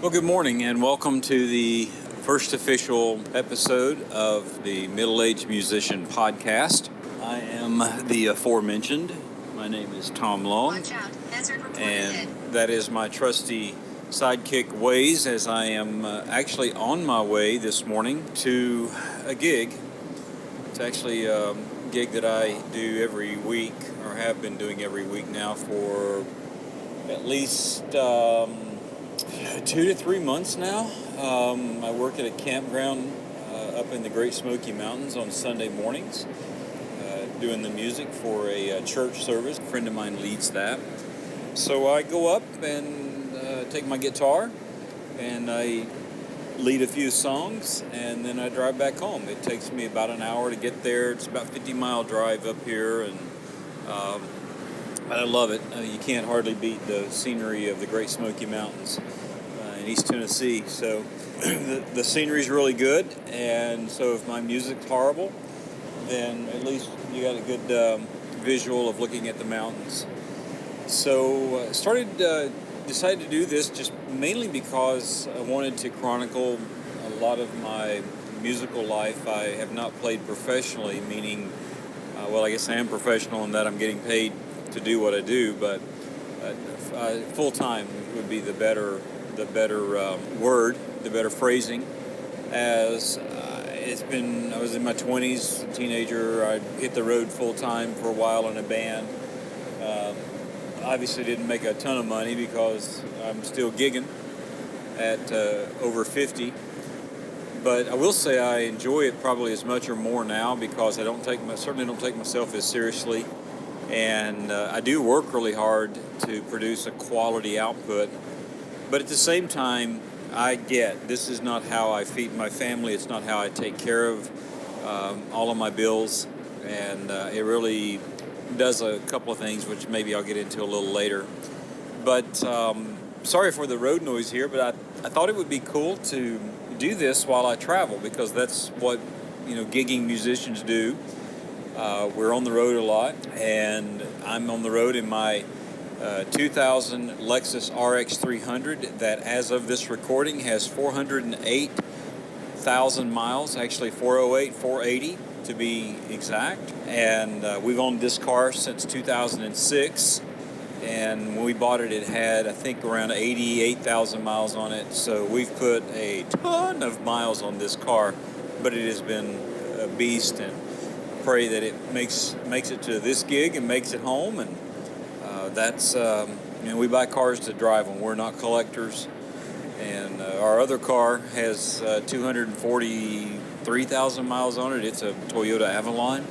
Well, good morning and welcome to the first official episode of the Middle-Aged Musician Podcast. I am the aforementioned. My name is Tom Long. Watch out. Hazard reported. And that is my trusty sidekick Waze as I am actually on my way this morning to a gig. It's actually a gig that I do every week, or have been doing every week now for at least 2 to 3 months now. I work at a campground up in the Great Smoky Mountains on Sunday mornings, doing the music for a church service. A friend of mine leads that. So I go up and take my guitar and I lead a few songs and then I drive back home. It takes me about an hour to get there. It's about a 50-mile drive up here, and but I love it. You can't hardly beat the scenery of the Great Smoky Mountains in East Tennessee. So the scenery is really good, and so if my music's horrible, then at least you got a good visual of looking at the mountains. So decided to do this just mainly because I wanted to chronicle a lot of my musical life. I have not played professionally, meaning, well, I guess I am professional in that I'm getting paid to do what I do, but full time would be the better word, the better phrasing. As I was in my 20s, a teenager. I hit the road full time for a while in a band. Obviously didn't make a ton of money because I'm still gigging at over 50. But I will say I enjoy it probably as much or more now because I certainly don't take myself as seriously. And I do work really hard to produce a quality output. But at the same time, I get this is not how I feed my family. It's not how I take care of all of my bills. And it really does a couple of things, which maybe I'll get into a little later. But sorry for the road noise here, but I thought it would be cool to do this while I travel, because that's what gigging musicians do. We're on the road a lot, and I'm on the road in my 2000 Lexus RX 300 that, as of this recording, has 408,000 miles, actually 480 to be exact. And we've owned this car since 2006, and when we bought it, it had, I think, around 88,000 miles on it. So we've put a ton of miles on this car, but it has been a beast, and pray that it makes it to this gig and makes it home. And that's we buy cars to drive them. We're not collectors. And our other car has 243,000 miles on it. It's a Toyota Avalon.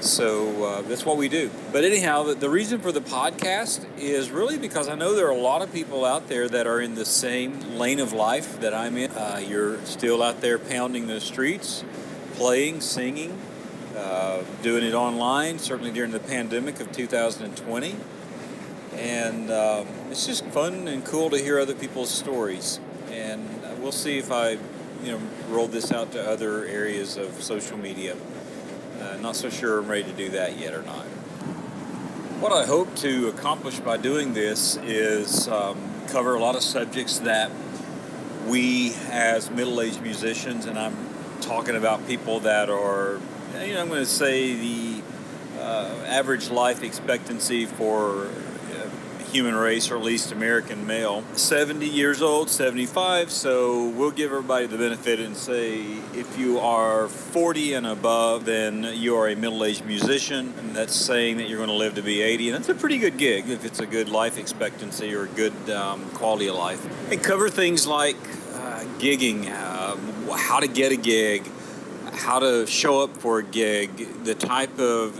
So that's what we do. But anyhow, the reason for the podcast is really because I know there are a lot of people out there that are in the same lane of life that I'm in. You're still out there pounding the streets, playing, singing, doing it online, certainly during the pandemic of 2020. And it's just fun and cool to hear other people's stories. And we'll see if I, roll this out to other areas of social media. Not so sure I'm ready to do that yet or not. What I hope to accomplish by doing this is cover a lot of subjects that we as middle-aged musicians, and I'm talking about people that are, I'm going to say the average life expectancy for human race, or at least American male, 70 years old, 75. So we'll give everybody the benefit and say if you are 40 and above, then you are a middle-aged musician, and that's saying that you're going to live to be 80, and that's a pretty good gig if it's a good life expectancy or a good quality of life. And cover things like gigging, how to get a gig, how to show up for a gig, the type of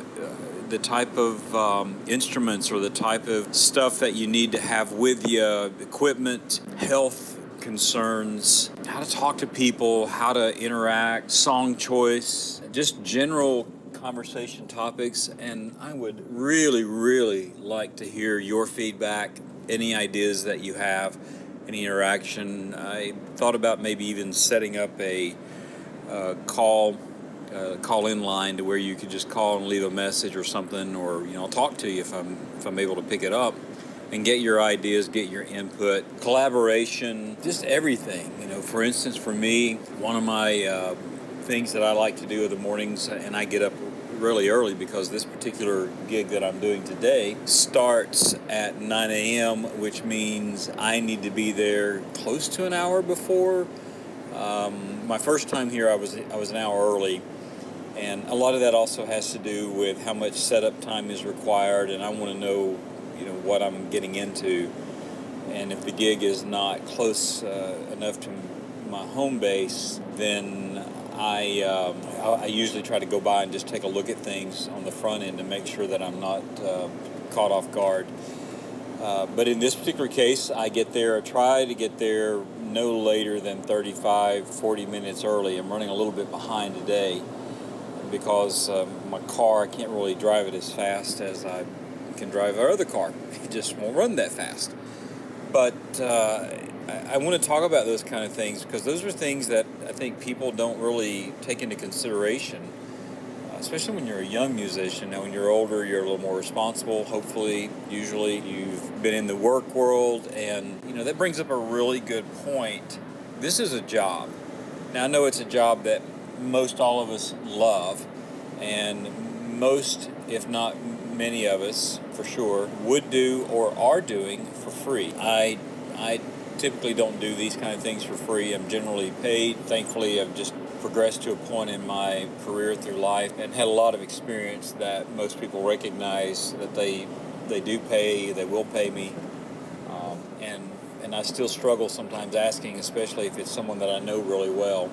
instruments or the type of stuff that you need to have with you, equipment, health concerns, how to talk to people, how to interact, song choice, just general conversation topics. And I would really, really like to hear your feedback, any ideas that you have, any interaction. I thought about maybe even setting up a call-in line to where you could just call and leave a message or something, or I'll talk to you if I'm able to pick it up. and get your ideas, get your input, collaboration, just everything. For instance, for me, one of my things that I like to do in the mornings, and I get up really early because this particular gig that I'm doing today starts at 9 a.m., which means I need to be there close to an hour before. My first time here, I was an hour early, and a lot of that also has to do with how much setup time is required, and I want to know, what I'm getting into. And if the gig is not close enough to my home base, then I usually try to go by and just take a look at things on the front end to make sure that I'm not caught off guard. But in this particular case, I try to get there no later than 35, 40 minutes early. I'm running a little bit behind today because my car, I can't really drive it as fast as I can drive our other car. It just won't run that fast. But I want to talk about those kind of things because those are things that I think people don't really take into consideration, especially when you're a young musician. Now, when you're older, you're a little more responsible. Hopefully, usually, you've been in the work world, and that brings up a really good point. This is a job. Now, I know it's a job that most all of us love, and most, if not many of us, for sure, would do or are doing for free. I typically don't do these kind of things for free. I'm generally paid. Thankfully, I've just progressed to a point in my career through life and had a lot of experience that most people recognize that they do pay, they will pay me. And I still struggle sometimes asking, especially if it's someone that I know really well.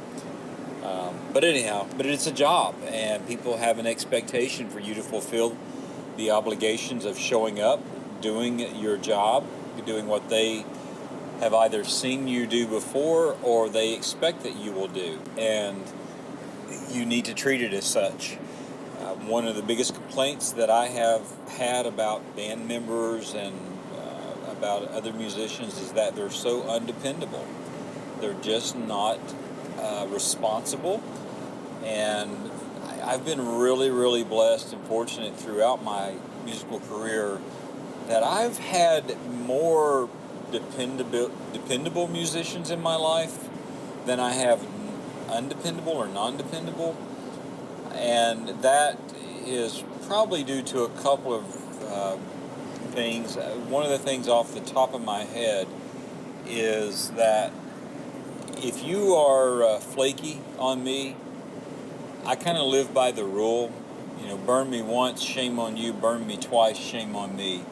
But it's a job, and people have an expectation for you to fulfill the obligations of showing up, doing your job, doing what they have either seen you do before or they expect that you will do. And you need to treat it as such. One of the biggest complaints that I have had about band members and about other musicians is that they're so undependable. They're just not responsible. And I've been really, really blessed and fortunate throughout my musical career that I've had more dependable musicians in my life than I have undependable or non-dependable. And that is probably due to a couple of things. One of the things off the top of my head is that if you are flaky on me, I kind of live by the rule, burn me once, shame on you, burn me twice, shame on me.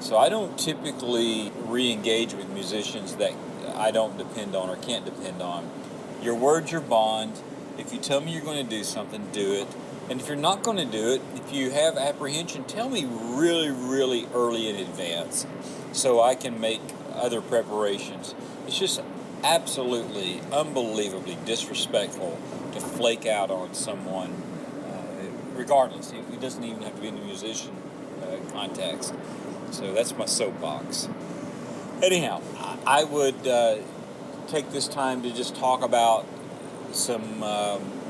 So I don't typically re-engage with musicians that I don't depend on or can't depend on. Your word's your bond. If you tell me you're going to do something, do it. And if you're not going to do it, if you have apprehension, tell me really, really early in advance so I can make other preparations. It's just absolutely, unbelievably disrespectful to flake out on someone, regardless. It doesn't even have to be in the musician context. So that's my soapbox. Anyhow, I would take this time to just talk about some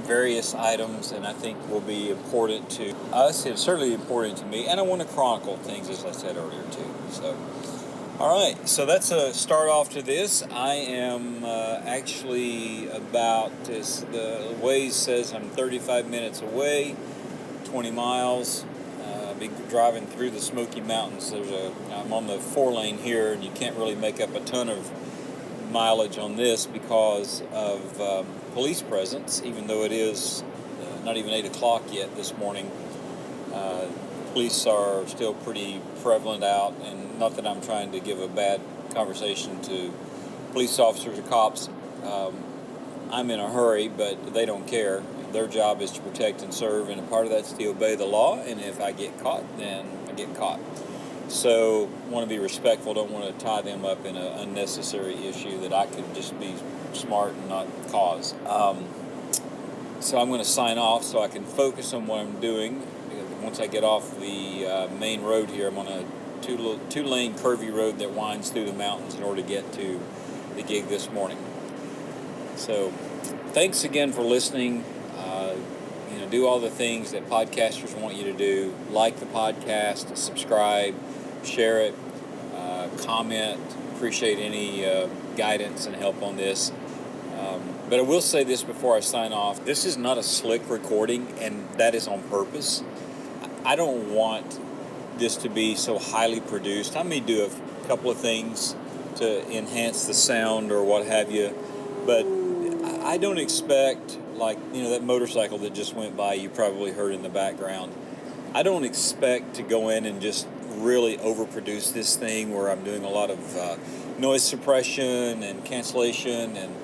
various items, and I think will be important to us. It's certainly important to me, and I want to chronicle things, as I said earlier, too. So, all right. So that's a start off to this. I am actually about this. The Waze says I'm 35 minutes away, 20 miles. Be driving through the Smoky Mountains. I'm on the 4-lane here, and you can't really make up a ton of mileage on this because of police presence, even though it is not even 8 o'clock yet this morning. Police are still pretty prevalent out, and not that I'm trying to give a bad conversation to police officers or cops. I'm in a hurry, but they don't care. Their job is to protect and serve, and a part of that's to obey the law, and if I get caught, then I get caught. So, want to be respectful, don't want to tie them up in an unnecessary issue that I could just be smart and not cause. So I'm going to sign off so I can focus on what I'm doing. Once I get off the main road here, I'm on a two-lane curvy road that winds through the mountains in order to get to the gig this morning. So, thanks again for listening. Do all the things that podcasters want you to do. Like the podcast, subscribe, share it, comment. Appreciate any guidance and help on this. But I will say this before I sign off. This is not a slick recording, and that is on purpose. I don't want this to be so highly produced. I may do a couple of things to enhance the sound or what have you, but I don't expect, like, that motorcycle that just went by, you probably heard in the background. I don't expect to go in and just really overproduce this thing where I'm doing a lot of noise suppression and cancellation and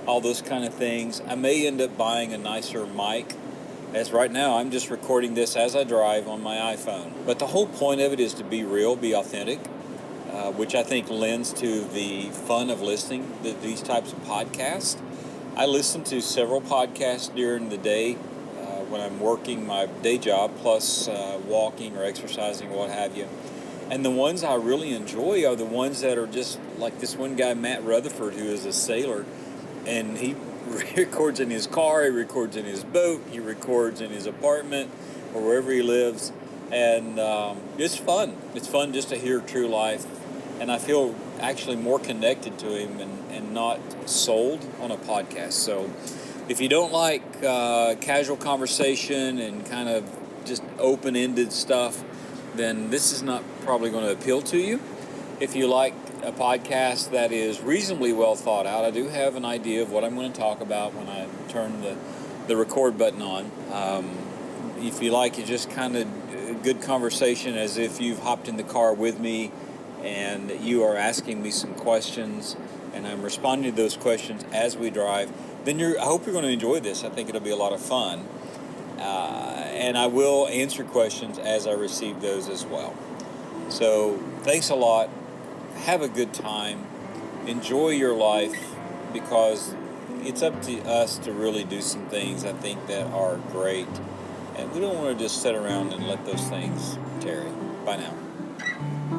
all those kind of things. I may end up buying a nicer mic, as right now I'm just recording this as I drive on my iPhone. But the whole point of it is to be real, be authentic, which I think lends to the fun of listening to these types of podcasts. I listen to several podcasts during the day when I'm working my day job, plus walking or exercising or what have you. And the ones I really enjoy are the ones that are just like this one guy, Matt Rutherford, who is a sailor, and he records in his car, he records in his boat, he records in his apartment or wherever he lives. And it's fun. It's fun just to hear true life. And I feel actually more connected to him and not sold on a podcast. So if you don't like casual conversation and kind of just open-ended stuff, then this is not probably going to appeal to you. If you like a podcast that is reasonably well thought out, I do have an idea of what I'm going to talk about when I turn the record button on. If you like it, just kind of good conversation, as if you've hopped in the car with me and you are asking me some questions and I'm responding to those questions as we drive, then I hope you're going to enjoy this. I think it'll be a lot of fun. And I will answer questions as I receive those as well. So thanks a lot. Have a good time. Enjoy your life, because it's up to us to really do some things I think that are great. And we don't want to just sit around and let those things tarry. Bye now.